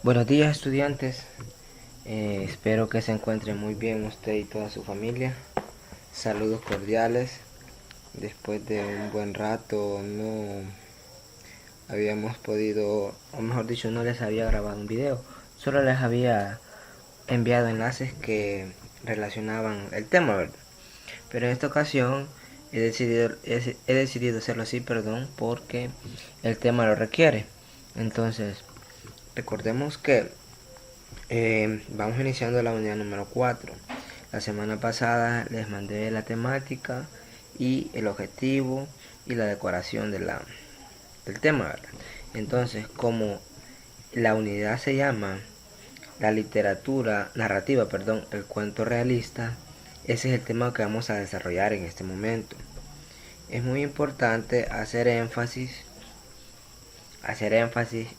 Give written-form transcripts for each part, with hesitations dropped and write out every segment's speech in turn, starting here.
Buenos días, estudiantes. Espero que se encuentren muy bien usted y toda su familia. Saludos cordiales. Después de un buen rato no habíamos podido, o mejor dicho, no les había grabado un video. Solo les había enviado enlaces que relacionaban el tema, ¿verdad? Pero en esta ocasión he decidido hacerlo así, perdón, porque el tema lo requiere. Entonces, recordemos que vamos iniciando la unidad número 4. La semana pasada les mandé la temática y el objetivo y la decoración del tema, ¿verdad? Entonces, como la unidad se llama la literatura narrativa, perdón, el cuento realista, ese es el tema que vamos a desarrollar en este momento. Es muy importante hacer énfasis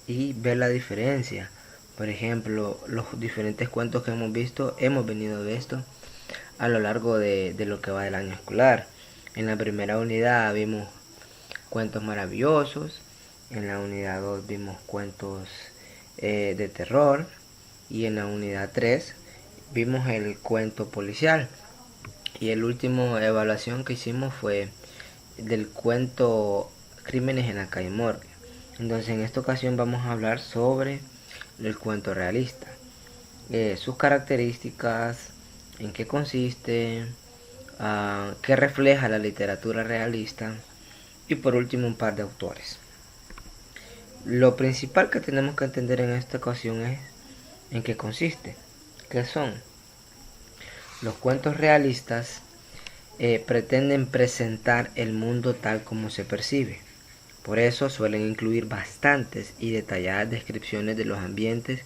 y ver la diferencia. Por ejemplo, los diferentes cuentos que hemos visto, hemos venido de esto a lo largo de lo que va del año escolar. En la primera unidad vimos cuentos maravillosos, en la unidad 2 vimos cuentos de terror y en la unidad 3 vimos el cuento policial. Y el último evaluación que hicimos fue del cuento Crímenes en la calle Morgue. Entonces en esta ocasión vamos a hablar sobre el cuento realista, sus características, en qué consiste, qué refleja la literatura realista y por último un par de autores. Lo principal que tenemos que entender en esta ocasión es en qué consiste, qué son. Los cuentos realistas pretenden presentar el mundo tal como se percibe. Por eso suelen incluir bastantes y detalladas descripciones de los ambientes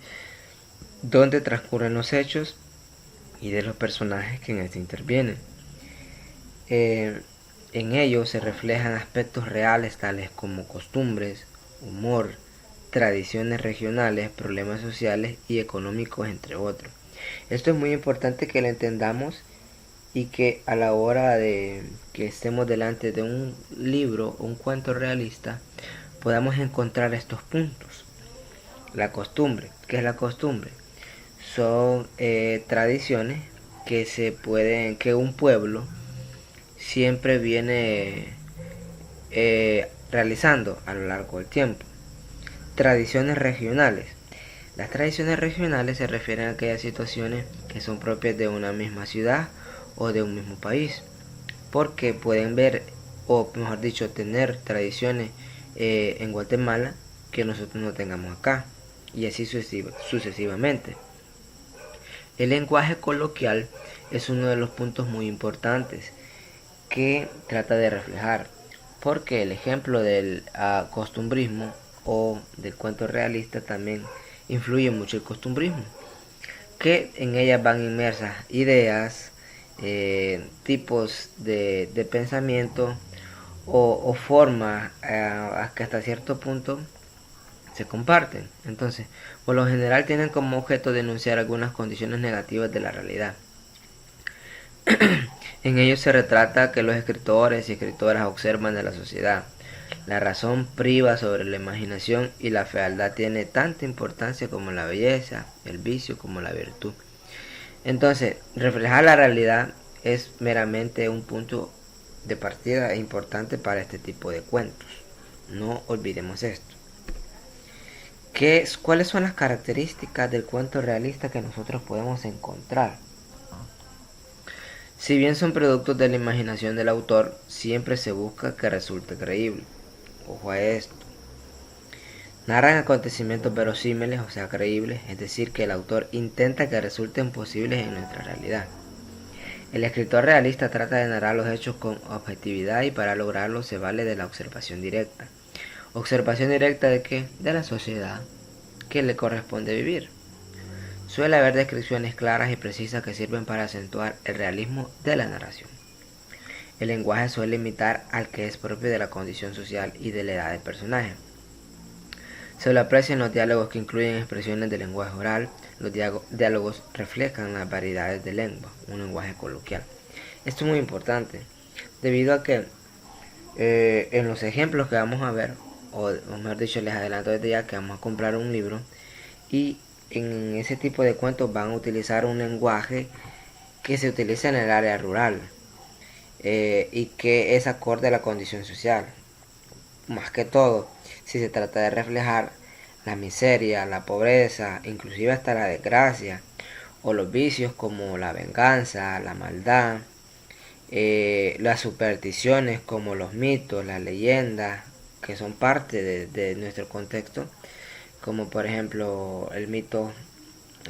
donde transcurren los hechos y de los personajes que en este intervienen. Eh, en ellos se reflejan aspectos reales tales como costumbres, humor, tradiciones regionales, problemas sociales y económicos, entre otros. Esto es muy importante que lo entendamos y que a la hora de que estemos delante de un libro o un cuento realista podamos encontrar estos puntos. La costumbre, ¿qué es la costumbre? Son tradiciones que un pueblo siempre viene realizando a lo largo del tiempo. Tradiciones regionales. Las tradiciones regionales se refieren a aquellas situaciones que son propias de una misma ciudad o de un mismo país, porque pueden ver, o mejor dicho, tener tradiciones en Guatemala que nosotros no tengamos acá, y así sucesivamente. El lenguaje coloquial es uno de los puntos muy importantes que trata de reflejar, porque el ejemplo del costumbrismo o del cuento realista también influye mucho el costumbrismo, que en ellas van inmersas ideas, tipos de pensamiento o formas que hasta cierto punto se comparten. Entonces, por lo general tienen como objeto denunciar algunas condiciones negativas de la realidad. En ellos se retrata que los escritores y escritoras observan de la sociedad. La razón priva sobre la imaginación y la fealdad tiene tanta importancia como la belleza, el vicio como la virtud. Entonces, reflejar la realidad es meramente un punto de partida importante para este tipo de cuentos. No olvidemos esto. ¿Cuáles son las características del cuento realista que nosotros podemos encontrar? Si bien son productos de la imaginación del autor, siempre se busca que resulte creíble. Ojo a esto. Narran acontecimientos verosímiles, o sea, creíbles, es decir, que el autor intenta que resulten posibles en nuestra realidad. El escritor realista trata de narrar los hechos con objetividad y para lograrlo se vale de la observación directa. ¿Observación directa de qué? De la sociedad que le corresponde vivir. Suele haber descripciones claras y precisas que sirven para acentuar el realismo de la narración. El lenguaje suele imitar al que es propio de la condición social y de la edad del personaje. Se lo aprecia en los diálogos que incluyen expresiones de lenguaje oral. Los diálogos reflejan las variedades de lengua, un lenguaje coloquial. Esto es muy importante, debido a que en los ejemplos que vamos a ver, o mejor dicho, les adelanto desde ya que vamos a comprar un libro y en ese tipo de cuentos van a utilizar un lenguaje que se utiliza en el área rural y que es acorde a la condición social. Más que todo, si se trata de reflejar la miseria, la pobreza, inclusive hasta la desgracia, o los vicios como la venganza, la maldad, las supersticiones como los mitos, las leyendas, que son parte de nuestro contexto, como por ejemplo el mito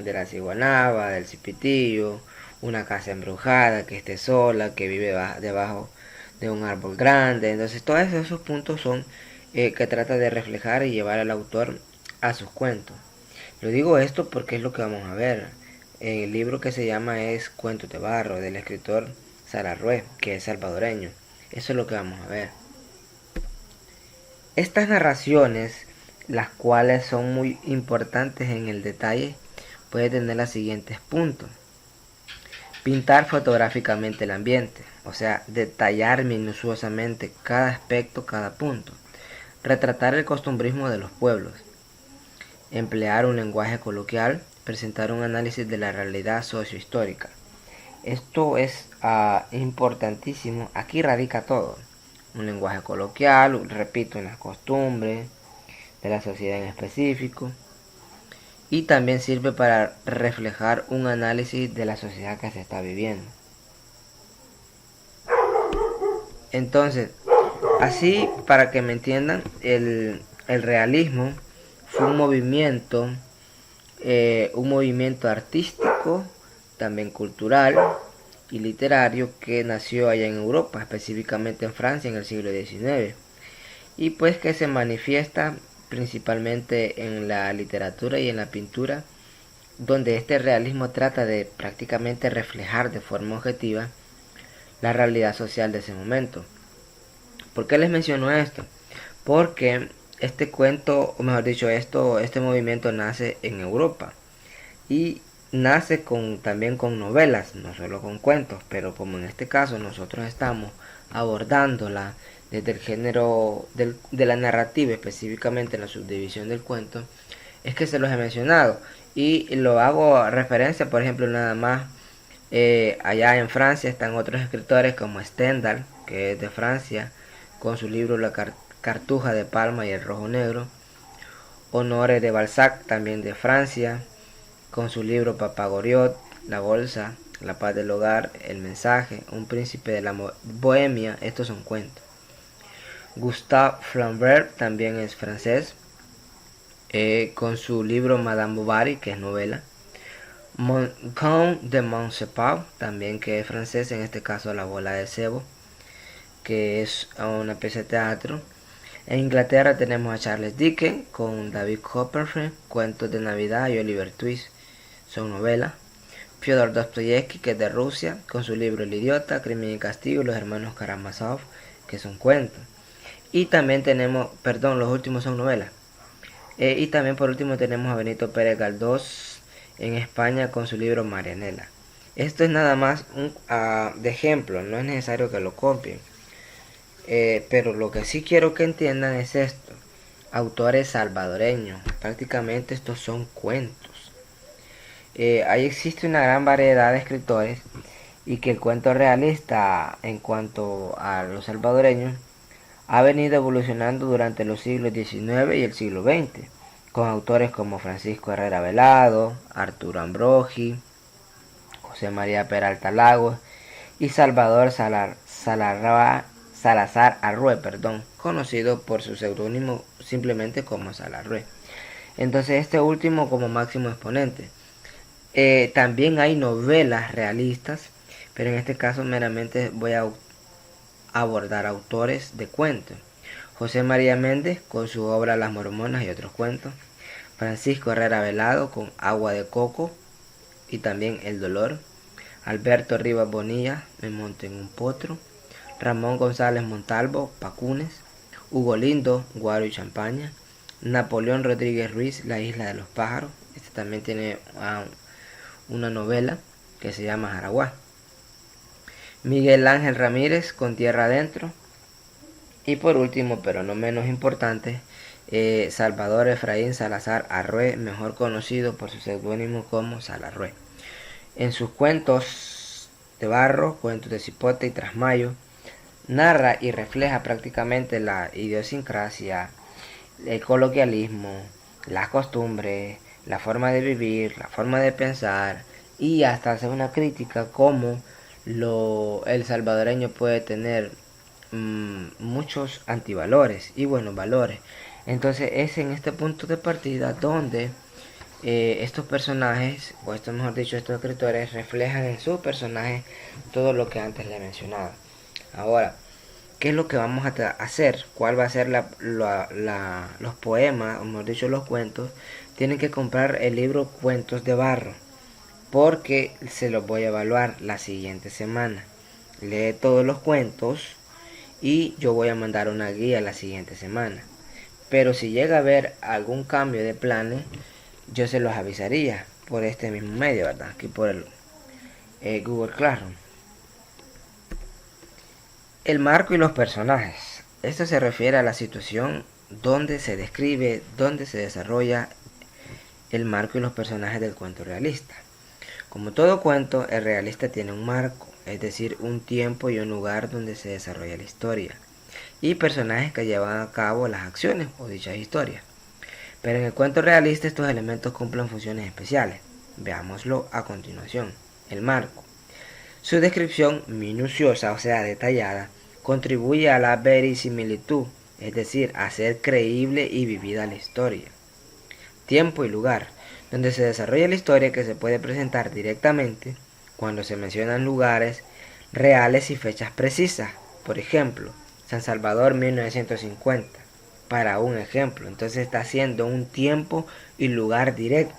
de la ciguanaba, del cipitillo, una casa embrujada que esté sola, que vive debajo de un árbol grande. Entonces todos esos puntos son que trata de reflejar y llevar al autor a sus cuentos. Lo digo esto porque es lo que vamos a ver. El libro que se llama es Cuentos de Barro, del escritor Salarrué, que es salvadoreño. Eso es lo que vamos a ver. Estas narraciones, las cuales son muy importantes en el detalle, puede tener los siguientes puntos. Pintar fotográficamente el ambiente, o sea, detallar minuciosamente cada aspecto, cada punto. Retratar el costumbrismo de los pueblos. Emplear un lenguaje coloquial, presentar un análisis de la realidad sociohistórica. Esto es importantísimo, aquí radica todo. Un lenguaje coloquial, repito, en las costumbres de la sociedad en específico. Y también sirve para reflejar un análisis de la sociedad que se está viviendo. Entonces, así para que me entiendan, el realismo fue un movimiento artístico, también cultural y literario que nació allá en Europa, específicamente en Francia en el siglo XIX, y pues que se manifiesta principalmente en la literatura y en la pintura, donde este realismo trata de prácticamente reflejar de forma objetiva la realidad social de ese momento. ¿Por qué les menciono esto? Porque este cuento, o mejor dicho, este movimiento nace en Europa y nace también con novelas, no solo con cuentos, pero como en este caso nosotros estamos abordándola desde el género de la narrativa, específicamente en la subdivisión del cuento, es que se los he mencionado y lo hago a referencia, por ejemplo, nada más allá en Francia están otros escritores como Stendhal, que es de Francia, con su libro La Cartuja de Palma y el Rojo Negro. Honoré de Balzac, también de Francia, con su libro Papagoriot, La Bolsa, La Paz del Hogar, El Mensaje, Un Príncipe de la Bohemia. Estos son cuentos. Gustave Flaubert también es francés, con su libro Madame Bovary, que es novela. Count de Montespan, también que es francés, en este caso La Bola de Cebo, que es una pieza de teatro. En Inglaterra tenemos a Charles Dickens con David Copperfield, Cuentos de Navidad y Oliver Twist, son novelas. Fyodor Dostoyevsky, que es de Rusia, con su libro El Idiota, Crimen y Castigo y Los Hermanos Karamazov, que son cuentos. Y también tenemos, perdón, los últimos son novelas. Y también por último tenemos a Benito Pérez Galdós en España con su libro Marianela. Esto es nada más de ejemplo, no es necesario que lo copien. Pero lo que sí quiero que entiendan es esto. Autores salvadoreños, prácticamente estos son cuentos. Ahí existe una gran variedad de escritores y que el cuento realista en cuanto a los salvadoreños ha venido evolucionando durante los siglos XIX y el siglo XX, con autores como Francisco Herrera Velado, Arturo Ambrogi, José María Peralta Lagos y Salvador Salazar Arrué, conocido por su seudónimo simplemente como Salarrué. Entonces este último como máximo exponente. También hay novelas realistas, pero en este caso meramente voy a abordar autores de cuentos. José María Méndez con su obra Las Mormonas y otros cuentos. Francisco Herrera Velado con Agua de Coco y también El Dolor. Alberto Rivas Bonilla, Me monto en un potro. Ramón González Montalvo, Pacunes. Hugo Lindo, Guaro y Champaña. Napoleón Rodríguez Ruiz, La Isla de los Pájaros. Este también tiene una novela que se llama Jaraguá. Miguel Ángel Ramírez con Tierra Adentro. Y por último, pero no menos importante, Salvador Efraín Salazar Arrué, mejor conocido por su seudónimo como Salarrué. En sus cuentos de barro, cuentos de cipote y trasmayo, narra y refleja prácticamente la idiosincrasia, el coloquialismo, las costumbres, la forma de vivir, la forma de pensar y hasta hacer una crítica como el salvadoreño puede tener muchos antivalores y buenos valores. Entonces es en este punto de partida donde estos personajes, o esto mejor dicho, estos escritores reflejan en sus personajes todo lo que antes le he mencionado. Ahora, ¿qué es lo que vamos a hacer? ¿Cuál va a ser los poemas, o mejor dicho, los cuentos? Tienen que comprar el libro Cuentos de Barro, porque se los voy a evaluar la siguiente semana. Lee todos los cuentos y yo voy a mandar una guía la siguiente semana. Pero si llega a haber algún cambio de planes, yo se los avisaría por este mismo medio, ¿verdad? Aquí por el Google Classroom. El marco y los personajes. Esto se refiere a la situación donde se describe, donde se desarrolla el marco y los personajes del cuento realista. Como todo cuento, el realista tiene un marco, es decir, un tiempo y un lugar donde se desarrolla la historia, y personajes que llevan a cabo las acciones o dichas historias. Pero en el cuento realista estos elementos cumplen funciones especiales. Veámoslo a continuación. El marco. Su descripción minuciosa, o sea, detallada, contribuye a la verisimilitud, es decir, a hacer creíble y vivida la historia. Tiempo y lugar, donde se desarrolla la historia que se puede presentar directamente cuando se mencionan lugares reales y fechas precisas. Por ejemplo, San Salvador 1950, para un ejemplo. Entonces está haciendo un tiempo y lugar directo.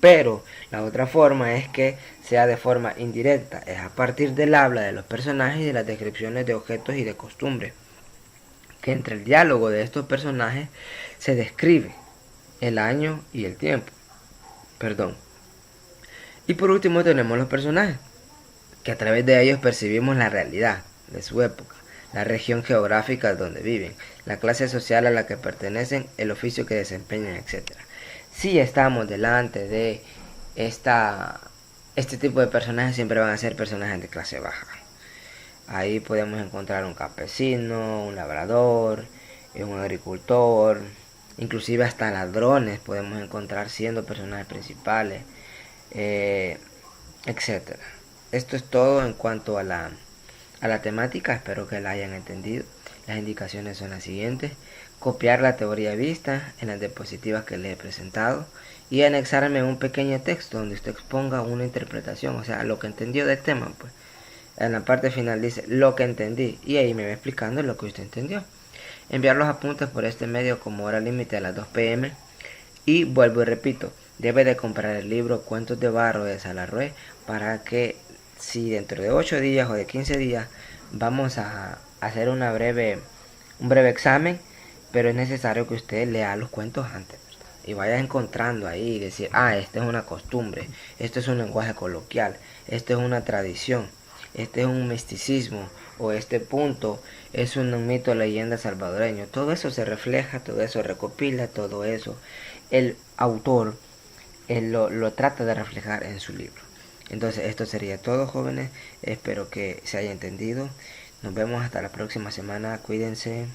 Pero la otra forma es que sea de forma indirecta, es a partir del habla de los personajes y de las descripciones de objetos y de costumbres, que entre el diálogo de estos personajes se describe el año y el tiempo. Perdón. Y por último tenemos los personajes, que a través de ellos percibimos la realidad de su época, la región geográfica donde viven, la clase social a la que pertenecen, el oficio que desempeñan, etc. Si estamos delante de este tipo de personajes, siempre van a ser personajes de clase baja. Ahí podemos encontrar un campesino, un labrador, un agricultor, inclusive hasta ladrones podemos encontrar siendo personajes principales, etcétera. Esto es todo en cuanto a la temática, espero que la hayan entendido. Las indicaciones son las siguientes: copiar la teoría vista en las diapositivas que les he presentado y anexarme un pequeño texto donde usted exponga una interpretación, o sea, lo que entendió del tema, pues. En la parte final dice lo que entendí y ahí me va explicando lo que usted entendió. Enviar los apuntes por este medio como hora límite a las 2 p.m. Y vuelvo y repito, debe de comprar el libro Cuentos de Barro de Salarrué para que si dentro de 8 días o de 15 días vamos a hacer un breve examen, pero es necesario que usted lea los cuentos antes, ¿verdad? Y vaya encontrando ahí y decir, esta es una costumbre, esto es un lenguaje coloquial, esto es una tradición, este es un misticismo, o este punto es un mito leyenda salvadoreño. Todo eso se refleja, todo eso recopila, todo eso el autor lo trata de reflejar en su libro. Entonces esto sería todo, jóvenes, espero que se haya entendido. Nos vemos hasta la próxima semana, cuídense.